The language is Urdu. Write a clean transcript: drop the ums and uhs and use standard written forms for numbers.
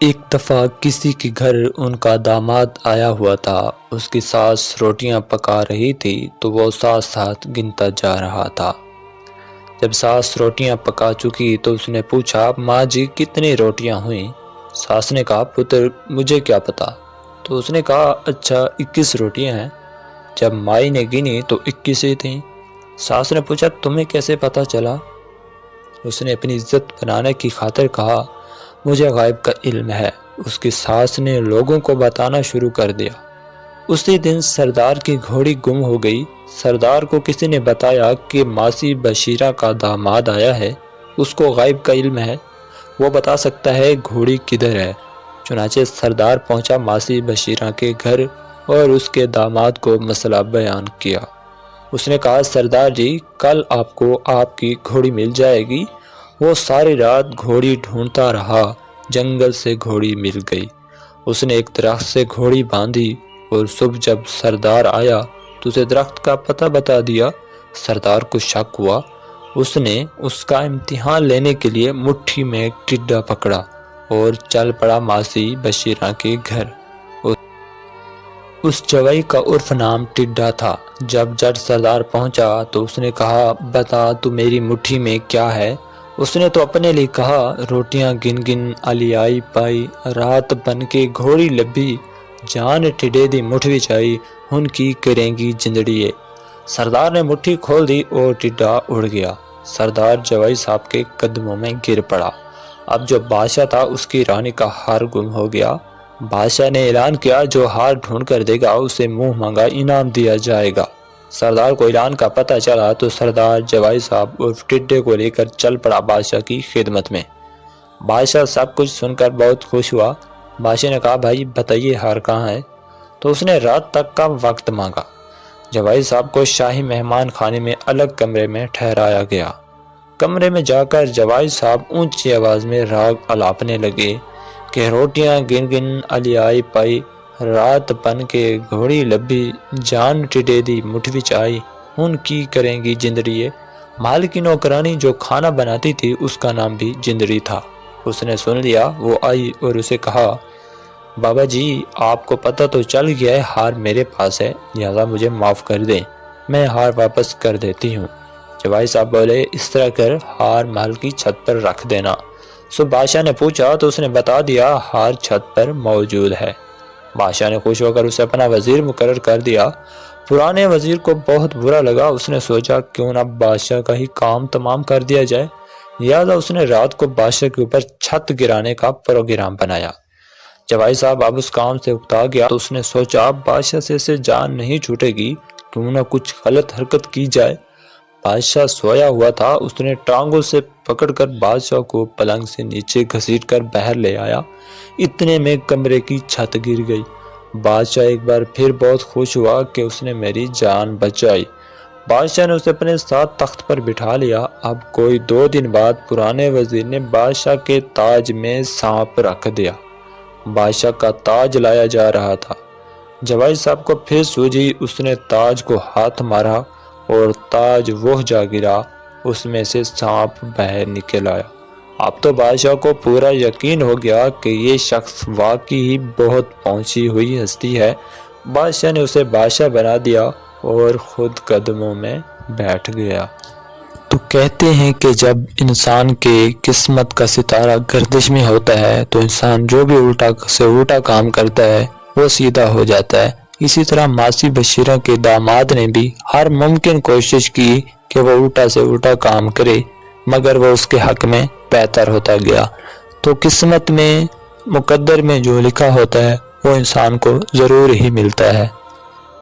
ایک دفعہ کسی کے گھر ان کا داماد آیا ہوا تھا۔ اس کی ساس روٹیاں پکا رہی تھی تو وہ ساتھ ساتھ گنتا جا رہا تھا۔ جب ساس روٹیاں پکا چکی تو اس نے پوچھا، ماں جی کتنی روٹیاں ہوئیں؟ ساس نے کہا، پتر مجھے کیا پتا۔ تو اس نے کہا، اچھا 21 روٹیاں ہیں۔ جب مائی نے گنی تو 21 ہی تھیں۔ ساس نے پوچھا، تمہیں کیسے پتا چلا؟ اس نے اپنی عزت بنانے کی خاطر کہا، مجھے غیب کا علم ہے۔ اس کی ساس نے لوگوں کو بتانا شروع کر دیا۔ اسی دن سردار کی گھوڑی گم ہو گئی۔ سردار کو کسی نے بتایا کہ ماسی بشیرہ کا داماد آیا ہے، اس کو غیب کا علم ہے، وہ بتا سکتا ہے گھوڑی کدھر ہے۔ چنانچہ سردار پہنچا ماسی بشیرہ کے گھر اور اس کے داماد کو مسئلہ بیان کیا۔ اس نے کہا، سردار جی کل آپ کو آپ کی گھوڑی مل جائے گی۔ وہ ساری رات گھوڑی ڈھونڈتا رہا، جنگل سے گھوڑی مل گئی۔ اس نے ایک درخت سے گھوڑی باندھی اور صبح جب سردار آیا تو اسے درخت کا پتہ بتا دیا۔ سردار کو شک ہوا۔ اس نے اس کا امتحان لینے کے لیے مٹھی میں ایک ٹڈا پکڑا اور چل پڑا ماسی بشیرہ کے گھر۔ اس جوئی کا عرف نام ٹڈا تھا۔ جب جج سردار پہنچا تو اس نے کہا، بتا تو میری مٹھی میں کیا ہے؟ اس نے تو اپنے لیے کہا، روٹیاں گن گن علی آئی پائی، رات بن کے گھوڑی لبھی، جان ٹڈے دی مٹھ وچ آئی، ہن کی کریں گی جندڑیے۔ سردار نے مٹھی کھول دی اور ٹڈا اڑ گیا۔ سردار جوئی صاحب کے قدموں میں گر پڑا۔ اب جو بادشاہ تھا اس کی رانی کا ہار گم ہو گیا۔ بادشاہ نے اعلان کیا، جو ہار ڈھونڈ کر دے گا اسے منہ مانگا انعام دیا جائے گا۔ سردار کو اعلان کا پتہ چلا تو سردار جوئی صاحب اور ٹڈے کو لے کر چل پڑا بادشاہ کی خدمت میں۔ بادشاہ سب کچھ سن کر بہت خوش ہوا۔ بادشاہ نے کہا، بھائی بتائیے ہار کہاں ہے؟ تو اس نے رات تک کا وقت مانگا۔ جوئی صاحب کو شاہی مہمان خانے میں الگ کمرے میں ٹھہرایا گیا۔ کمرے میں جا کر جوئی صاحب اونچی آواز میں راگ الاپنے لگے کہ روٹیاں گن گن علی آئی پائی، رات بن کے گھوڑی لبھی، جان ٹڈے دی مٹھ وچ آئی، ہن کی کریں گی جندڑیے۔ مال کی نوکرانی جو کھانا بناتی تھی اس کا نام بھی جندڑی تھا۔ اس نے سن لیا، وہ آئی اور اسے کہا، بابا جی آپ کو پتہ تو چل گیا ہے ہار میرے پاس ہے، لہذا مجھے معاف کر دیں، میں ہار واپس کر دیتی ہوں۔ جوئی صاحب بولے، اس طرح کر ہار محل کی چھت پر رکھ دینا۔ سو بادشاہ نے پوچھا تو اس نے بتا دیا، ہار چھت پر موجود ہے۔ بادشاہ نے خوش ہو کر اسے اپنا وزیر مقرر کر دیا۔ پرانے وزیر کو بہت برا لگا۔ اس نے سوچا کیوں نہ بادشاہ کا ہی کام تمام کر دیا جائے، لہذا اس نے رات کو بادشاہ کے اوپر چھت گرانے کا پروگرام بنایا۔ جوئی صاحب اب اس کام سے اکتا گیا تو اس نے سوچا بادشاہ سے اسے جان نہیں چھوٹے گی، کیوں نہ کچھ غلط حرکت کی جائے۔ بادشاہ سویا ہوا تھا، اس نے ٹانگوں سے پکڑ کر بادشاہ کو پلنگ سے نیچے گھسیٹ کر باہر لے آیا۔ اتنے میں کمرے کی چھت گر گئی۔ بادشاہ ایک بار پھر بہت خوش ہوا کہ اس نے میری جان بچائی۔ بادشاہ نے اسے اپنے ساتھ تخت پر بٹھا لیا۔ اب کوئی 2 دن بعد پرانے وزیر نے بادشاہ کے تاج میں سانپ رکھ دیا۔ بادشاہ کا تاج لایا جا رہا تھا۔ جوئی صاحب کو پھر سوجی، اس نے تاج کو ہاتھ مارا اور تاج وہ جا گرا، اس میں سے سانپ باہر نکل آیا۔ اب تو بادشاہ کو پورا یقین ہو گیا کہ یہ شخص واقعی ہی بہت پہنچی ہوئی ہستی ہے۔ بادشاہ نے اسے بادشاہ بنا دیا اور خود قدموں میں بیٹھ گیا۔ تو کہتے ہیں کہ جب انسان کے قسمت کا ستارہ گردش میں ہوتا ہے تو انسان جو بھی الٹا سے الٹا کام کرتا ہے وہ سیدھا ہو جاتا ہے۔ اسی طرح ماسی بشیرہ کے داماد نے بھی ہر ممکن کوشش کی کہ وہ الٹا سے الٹا کام کرے، مگر وہ اس کے حق میں بہتر ہوتا گیا۔ تو قسمت میں، مقدر میں جو لکھا ہوتا ہے وہ انسان کو ضرور ہی ملتا ہے۔